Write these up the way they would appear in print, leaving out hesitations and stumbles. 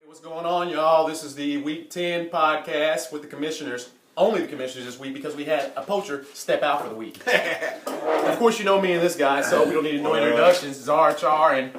What's going on, y'all? This is the Week 10 podcast with the commissioners. Only the commissioners this week because we had a poacher step out for the week. Of course, you know me and this guy, so we don't need no introductions. Czar, Char, and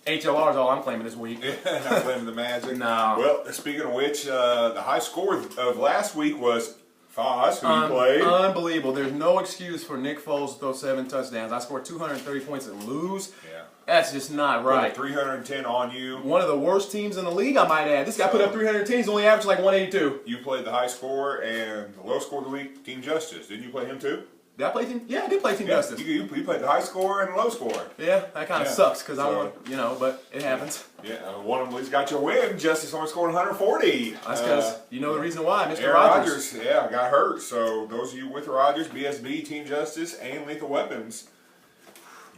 HLR is all I'm claiming this week. Not claiming the Magic. No. Well, speaking of which, the high score of last week was Foz, who you played. Unbelievable. There's no excuse for Nick Foles to throw 7 touchdowns. I scored 230 points and lose. Yeah. That's just not right. 310 on you. One of the worst teams in the league, I might add. This guy put up 310. He's only averaged like 182. You played the high score and the low score of the week, Team Justice. Didn't you play him too? Did I play Team? Yeah, I did play Team Justice. You played the high score and the low score. Yeah, that kind of sucks because I want, but it happens. Yeah, one of them at least got you a win. Justice only scored 140. That's because you know the reason why, Mr. Aaron Rodgers. Yeah, got hurt. So those of you with Rodgers, BSB, Team Justice, and Lethal Weapons,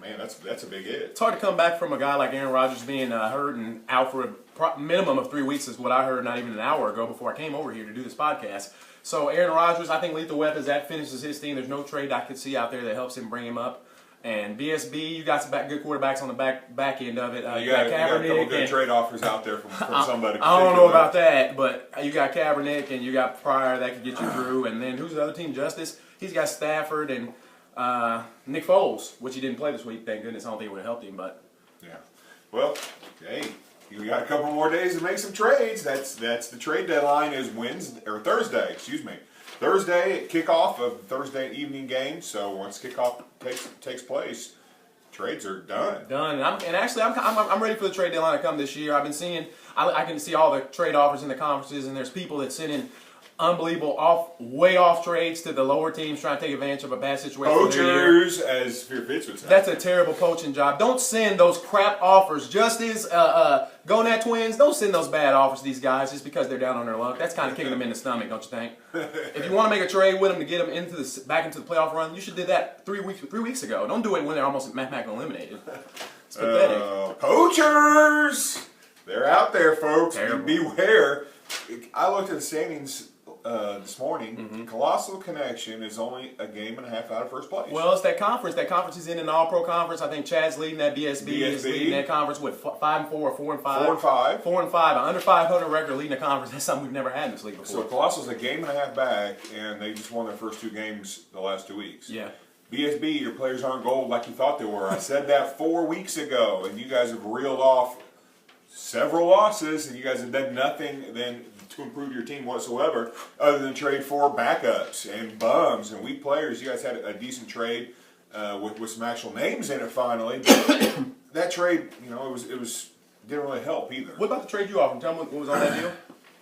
man, that's a big hit. It's hard to come back from a guy like Aaron Rodgers being hurt and out for a minimum of 3 weeks is what I heard not even an hour ago before I came over here to do this podcast. So Aaron Rodgers, I think Lethal Weapons, that finishes his team. There's no trade I could see out there that helps him bring him up. And BSB, you got some good quarterbacks on the back end of it. You got a couple good trade offers out there from somebody. I don't know about that, but you got Kaepernick and you got Pryor that could get you through. And then who's the other team? Justice. He's got Stafford and Nick Foles, which he didn't play this week. Thank goodness. I don't think it would have helped him, but yeah. Well, hey, you got a couple more days to make some trades. That's the trade deadline is Thursday. Excuse me. Thursday kickoff of Thursday evening game. So once kickoff takes place, trades are done. Done. And actually, I'm ready for the trade deadline to come this year. I've been seeing. I can see all the trade offers in the conferences, and there's people that send in unbelievable way off trades to the lower teams trying to take advantage of a bad situation. Poachers, as Fear Fitz would say. That's a terrible poaching job. Don't send those crap offers. Just as Gonat Twins, don't send those bad offers to these guys just because they're down on their luck. That's kind of kicking them in the stomach, don't you think? If you want to make a trade with them to get them back into the playoff run, you should do that 3 weeks ago. Don't do it when they're almost mathematically eliminated. It's pathetic. Poachers! They're out there, folks. Terrible. Beware. I looked at the standings this morning. Colossal Connection is only a game and a half out of first place. Well, it's that conference. That conference is in an all-pro conference. I think Chad's leading that. BSB is leading that conference with 5-4 or 4-5. 4-5. 4-5. An under 500 record leading a conference. That's something we've never had in this league before. So Colossal's a game and a half back, and they just won their first 2 games the last 2 weeks. Yeah. BSB, your players aren't gold like you thought they were. I said that 4 weeks ago, and you guys have reeled off several losses, and you guys have done nothing then to improve your team whatsoever, other than trade for backups and bums and weak players. You guys had a decent trade with some actual names in it finally. But that trade, it was didn't really help either. What about the trade you offered? Tell me what was on that deal.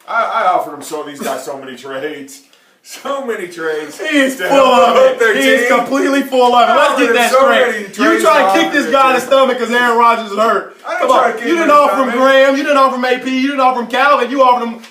I offered these guys so many trades. So many trades. He is full of it. He is completely full of it. Let's get that straight. You try to kick this guy in the stomach because Aaron Rodgers is hurt. Come on. You didn't offer him Graham. You didn't offer him AP. You didn't offer him Calvin. You offered him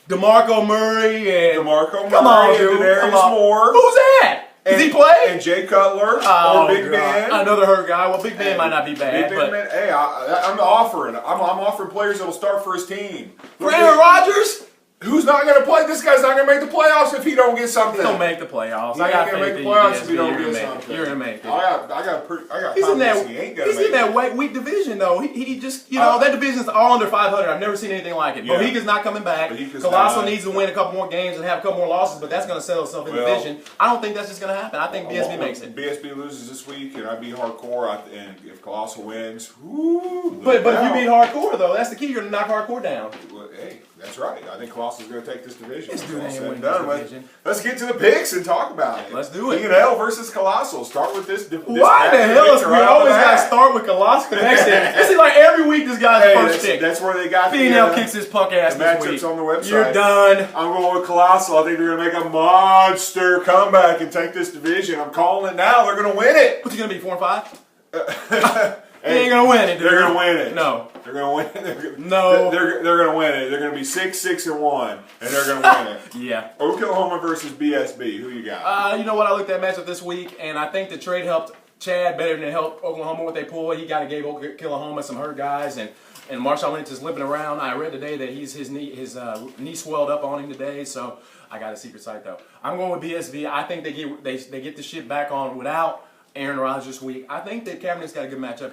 DeMarco Murray and Come on, dude. Darius Moore. Who's that? Does he play? And Jay Cutler or Big Ben. Another hurt guy. Well, Big Ben might not be bad. Big Ben, hey, I'm offering players that'll start for his team. For Aaron Rodgers? Who's not going to play? This guy's not going to make the playoffs if he don't get something. He'll make the playoffs. He ain't going to make the playoffs if he don't get something. You're going to make it. I got He's in that, he ain't going to make he's in that weak division, though. He just, that division's all under 500. I've never seen anything like it. Yeah. Bohica's not coming back. Colossal needs to win a couple more games and have a couple more losses, but that's going to settle itself in the division. I don't think that's just going to happen. I think BSB makes it. BSB loses this week, and I beat Hardcore, and if Colossal wins, whoo. But if you beat Hardcore, though, that's the key. You're going to knock Hardcore down. Well, hey, that's right. I think Colossal's going to take this division. This dude ain't winning this division. Let's get to the picks and talk about it. Let's do it. P&L versus Colossal. Start with this. Why the hell is we always got to start with Colossal Connection? It seems like every week this guy's first pick. That's where they got P&L kicks his punk ass the this week. matchups on the website. You're done. I'm going with Colossal. I think they're going to make a monster comeback and take this division. I'm calling it now. They're going to win it. What's he going to be, 4-5? He ain't going to win it, dude. They're going to win it. No. They're going to win it. No. They're going to win it. They're going to be 6-6-1, and they're going to win it. Yeah. Oklahoma versus BSB. Who you got? You know what? I looked at that matchup this week, and I think the trade helped Chad better than it helped Oklahoma with they pulled. He gave Oklahoma some hurt guys, and Marshawn Lynch is limping around. I read today that his knee swelled up on him today, so I got a secret site though. I'm going with BSB. I think they get the shit back on without Aaron Rodgers this week. I think that Kaepernick's got a good matchup.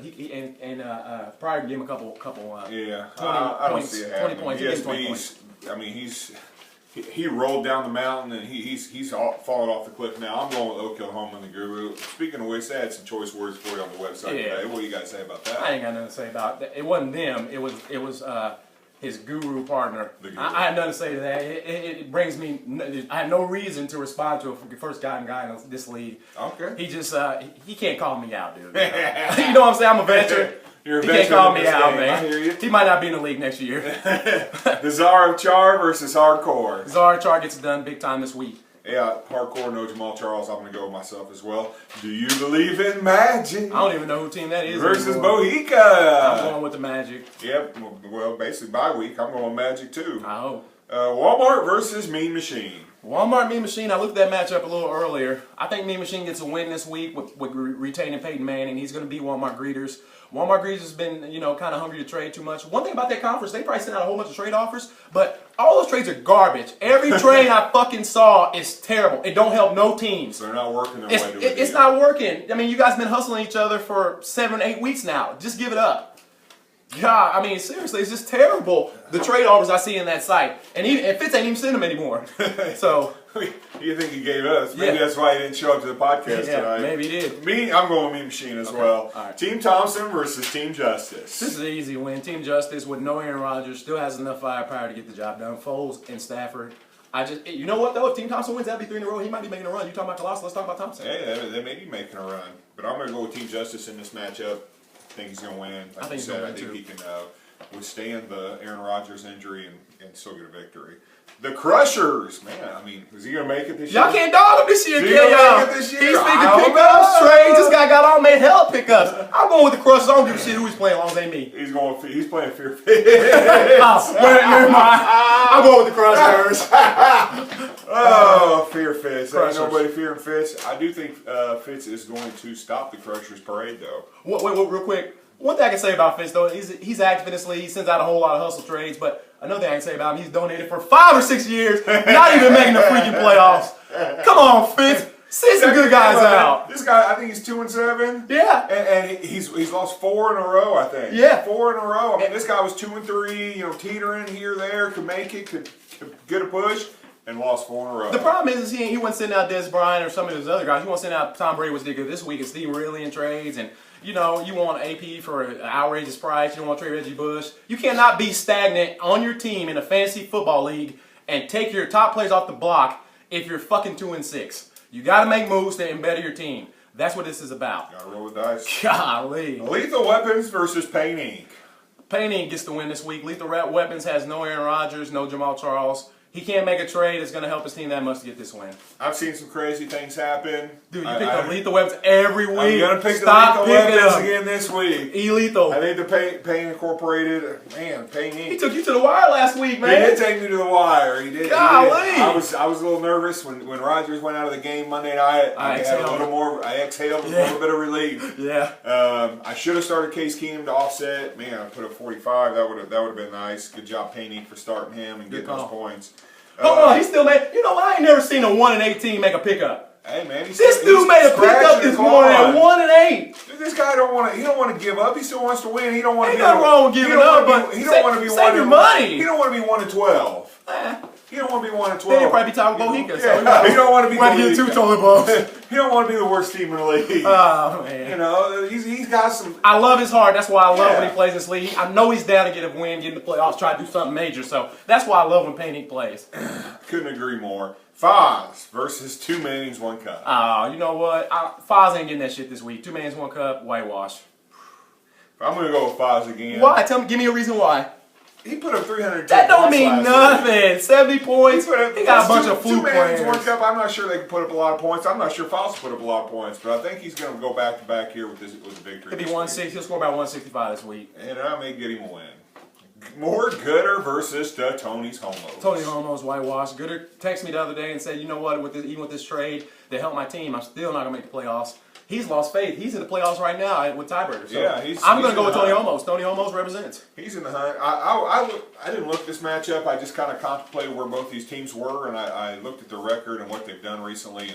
Pryor can give him a couple. Yeah, 20 I don't points, see it 20 happening. points. He gets 20 points. I mean, he rolled down the mountain and he's fallen off the cliff now. I'm going with Oklahoma and the Guru. Speaking of which, they had some choice words for you on the website today. What do you guys say about that? I ain't got nothing to say about that. It wasn't them. It was his Guru partner. The Guru. I had nothing to say to that. It brings me. I have no reason to respond to the first guy in this league. Okay. He just he can't call me out, dude. You know what I'm saying? I'm a veteran. You're a He veteran can't call in me this out, game. man. I hear you. He might not be in the league next year. The Czar of Char versus Hardcore. Zara Char gets it done big time this week. Yeah, Hardcore, no Jamal Charles. I'm going to go with myself as well. Do you believe in magic? I don't even know who team that is. Versus anymore. Bohica. I'm going with the Magic. Yep, well, basically bye week. I'm going Magic too. I hope. Walmart versus Mean Machine. Walmart Mean Machine, I looked at that matchup a little earlier. I think Mean Machine gets a win this week with retaining Peyton Manning. He's going to beat Walmart Greeters. Walmart Greeters has been, kind of hungry to trade too much. One thing about that conference, they probably sent out a whole bunch of trade offers, but all those trades are garbage. Every trade I fucking saw is terrible. It don't help no teams. They're not working their way to it. It's not working. I mean, you guys have been hustling each other for 7 or 8 weeks now. Just give it up. God, I mean, seriously, it's just terrible, the trade offers I see in that site. And Fitz ain't even send them anymore. So, You think he gave us? Maybe Yeah. that's why he didn't show up to the podcast yeah, tonight. maybe he did. I'm going Mean Machine as well. All right. Team Thompson versus Team Justice. This is an easy win. Team Justice with no Aaron Rodgers still has enough firepower to get the job done. Foles and Stafford. You know what though? If Team Thompson wins, that'd be 3 in a row. He might be making a run. You talking about Colossus? Let's talk about Thompson. Hey, they may be making a run, but I'm going to go with Team Justice in this matchup. I think he's going to win. Like I think you he's said, gonna I win, think too. he can withstand the Aaron Rodgers injury and still get a victory. The Crushers, man. I mean, is he going to make it this year? Y'all can't dog him this year, Is he can gonna y'all? make it this year? He's I making don't pickups, know. trades. This guy got all made hella pickups. I'm going with the Crushers. I don't give a shit who he's playing as long as they me. He's playing Fear Fit. Never mind. I'm going with the Crushers. Oh, Fear Fitz. Ain't Crushers. nobody fearing Fitz. I do think Fitz is going to stop the Crushers parade, though. Wait, real quick. One thing I can say about Fitz, though, he's active in this league. He sends out a whole lot of hustle trades. But another thing I can say about him, he's donated for 5 or 6 years, not even making the freaking playoffs. Come on, Fitz. Send some good guys out. This guy, I think he's 2-7. Yeah. And he's lost 4 in a row, I think. Yeah. 4 in a row. I mean, this guy was 2-3, teetering here, there, could make it, could get a push, and lost 4 in a row. The problem is he wasn't sending out Des Bryant or some of those other guys. He wasn't sending out Tom Brady was good this week and Steve Ridley in trades. And, you want AP for an outrageous price. You don't want to trade Reggie Bush. You cannot be stagnant on your team in a fantasy football league and take your top players off the block if you're fucking 2-6. You got to make moves to embed your team. That's what this is about. Gotta roll the dice. Golly. Lethal Weapons versus Pain Inc. Pain Inc. gets the win this week. Lethal Weapons has no Aaron Rodgers, no Jamal Charles. He can't make a trade. It's going to help his team that much to get this win. I've seen some crazy things happen. Dude, you pick the Lethal Weapons every week. I'm going to pick Stop the Lethal picking Weapons them. again this week. E-Lethal. I think the Pain Incorporated, man, Pain Inc. He took you to the wire last week, He man. did take me to the wire. He did. Golly. He did. I was a little nervous when Rodgers went out of the game Monday night. I had exhaled. a little more. I exhaled with a Yeah. little bit of relief. Yeah. I should have started Case Keenum to offset. Man, I put up 45. That would have been nice. Good job, Pain Inc. for starting him and getting those call. points. Hold on, he still made. You know what? I ain't never seen a 1-18 make a pickup. Hey man, This dude made a pickup this morning at 1-8. Dude, this guy don't want to. He don't want to give up. He still wants to win. He don't want to Ain't be. nothing wrong with giving up, but he don't want to be save 1 your money. He don't want to be 1-12. Eh. He don't want to be 1-12. Then he'll probably be talking Bohica. Yeah, he don't want to be. Might get 2 Bohica. toilet bowls. He don't want to be the worst team in the league. Oh man. He's got some. I love his heart. That's why I love Yeah. when he plays this league. I know he's down to get a win, get in the playoffs, try to do something major. So that's why I love when Pain Inc. plays. Couldn't agree more. Foz versus 2 Mannings, 1 Cup. You know what? Foz ain't getting that shit this week. 2 Mannings, 1 Cup, whitewash. I'm gonna go with Foz again. Why? Give me a reason why. He put up 300. That don't points mean last week. nothing. 70 points. He got a bunch of fluke 2 Mannings, players. 1 Cup. I'm not sure they can put up a lot of points. I'm not sure Foz will put up a lot of points, but I think he's going to go back to back here with a victory. Could be this 160. He'll score about 165 this week. week. And I may get him a win. More Gooder versus the Tony's Homos. Tony Romo's whitewash. Gooder texted me the other day and said, you know what, even with this trade that helped my team, I'm still not going to make the playoffs. He's lost faith. He's in the playoffs right now with tiebreakers. So Yeah, I'm going to go in with the Tony hunt. Homos. Tony Homos represents. He's in the hunt. I didn't look at this matchup. I just kind of contemplated where both these teams were, and I looked at their record and what they've done recently.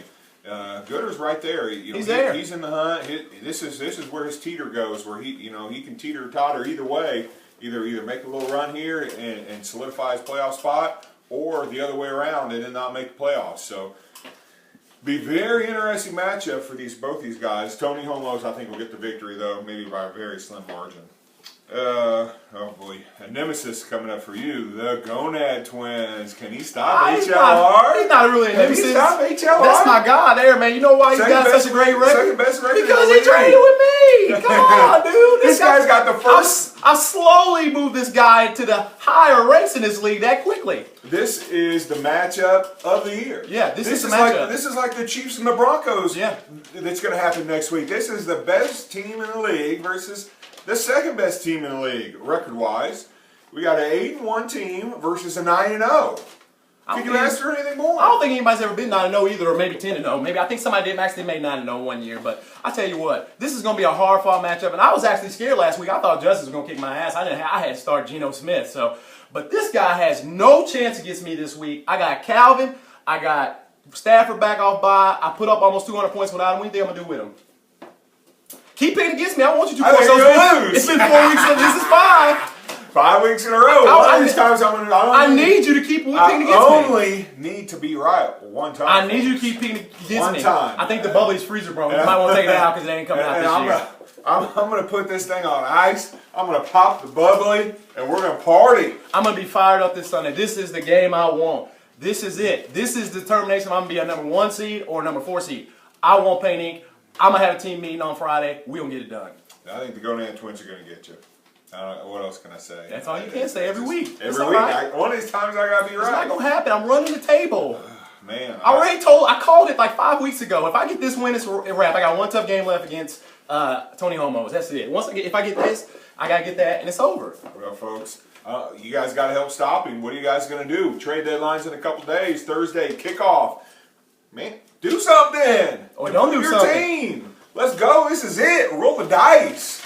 And Gooder's right there. He's there. He's in the hunt. This is where his teeter goes, where he can teeter totter either way. Either make a little run here and solidify his playoff spot, or the other way around and then not make the playoffs. So, be very interesting matchup for both these guys. Tony Homos, I think, will get the victory though, maybe by a very slim margin. Oh boy, a nemesis coming up for you, the Gonad Twins. Can he stop He's HLR? not really a Can he nemesis. stop HLR? That's my guy there, man. You know why he's got such a great record? Second best record Because in the he league. traded with me. Come on, dude. This guy's got the first. I slowly moved this guy to the higher ranks in this league that quickly. This is the matchup of the year. Yeah, this is the like matchup. this is like the Chiefs and the Broncos. Yeah. That's going to happen next week. This is the best team in the league versus the second best team in the league record-wise. We got an 8-1 team versus a 9-0. Can you ask for anything more? I don't think anybody's ever been 9-0 either, or maybe 10-0. Maybe I think somebody actually made 9-0 one year. But I tell you what, this is going to be a hard-fought matchup. And I was actually scared last week. I thought Justice was going to kick my ass. I had to start Geno Smith. But this guy has no chance against me this week. I got Calvin. I got Stafford back off bye. I put up almost 200 points without him. What do you think I'm going to do with him? Keep picking against me. I want you to. I think you're gonna lose. It's been 4 weeks. This is 5. 5 weeks in a row. One of these times I'm going to. I need you to keep picking against me. I only need to be right one time. I need you to keep picking against me. One time. I think the bubbly's freezer broke. You might want to take it out because it ain't coming out this year. I'm going to put this thing on ice. I'm going to pop the bubbly, and we're going to party. I'm going to be fired up this Sunday. This is the game I want. This is it. This is determination if I'm going to be a number 1 seed or a number 4 seed. I want Paint Inc. I'm going to have a team meeting on Friday. We're going to get it done. I think the Gonad Twins are going to get you. What else can I say? That's all you can say every week. Every week. Right. One of these times I got to be right. It's not going to happen. I'm running the table. Man. I called it like 5 weeks ago. If I get this win, it's a wrap. I got one tough game left against Tony Homos. That's it. If I get this, I got to get that, and it's over. Well, folks, you guys got to help stop him. What are you guys going to do? Trade deadline's in a couple days. Thursday, kickoff. Man, do something. Or don't do your something. Team. Let's go. This is it. Roll the dice.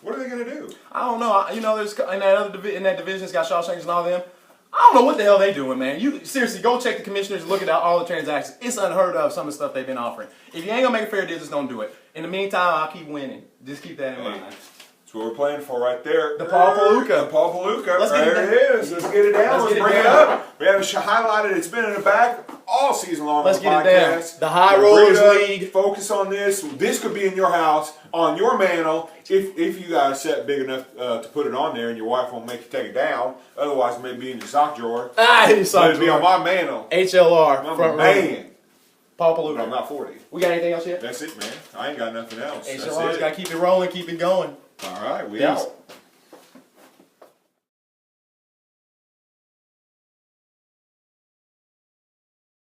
What are they going to do? I don't know. You know, there's in that division, it's got Shawshanks and all them. I don't know what the hell they doing, man. You seriously go check the commissioners, look at all the transactions. It's unheard of some of the stuff they've been offering. If you ain't gonna make a fair deal, just don't do it. In the meantime, I'll keep winning. Just keep that in mind. That's what we're playing for right there. The Paul Palooka. The Paul Palooka. Let's get it there down. it is. Let's get it down. Let's bring it down. up. We haven't highlighted it's been in the back all season long. Let's on the get it down. podcast. The High Bring Rollers it up. League. Focus on this. This could be in your house, on your mantle, if you got a set big enough to put it on there and your wife won't make you take it down. Otherwise, it may be in your sock drawer. Your sock Let it be drawer. on my mantle. HLR. I'm front a row. man. Paul But I'm Palooka. not 40. We got anything else yet? That's it, man. I ain't got nothing else. That's HLR's it. got to keep it rolling, keep it going. All right, we Peace. out.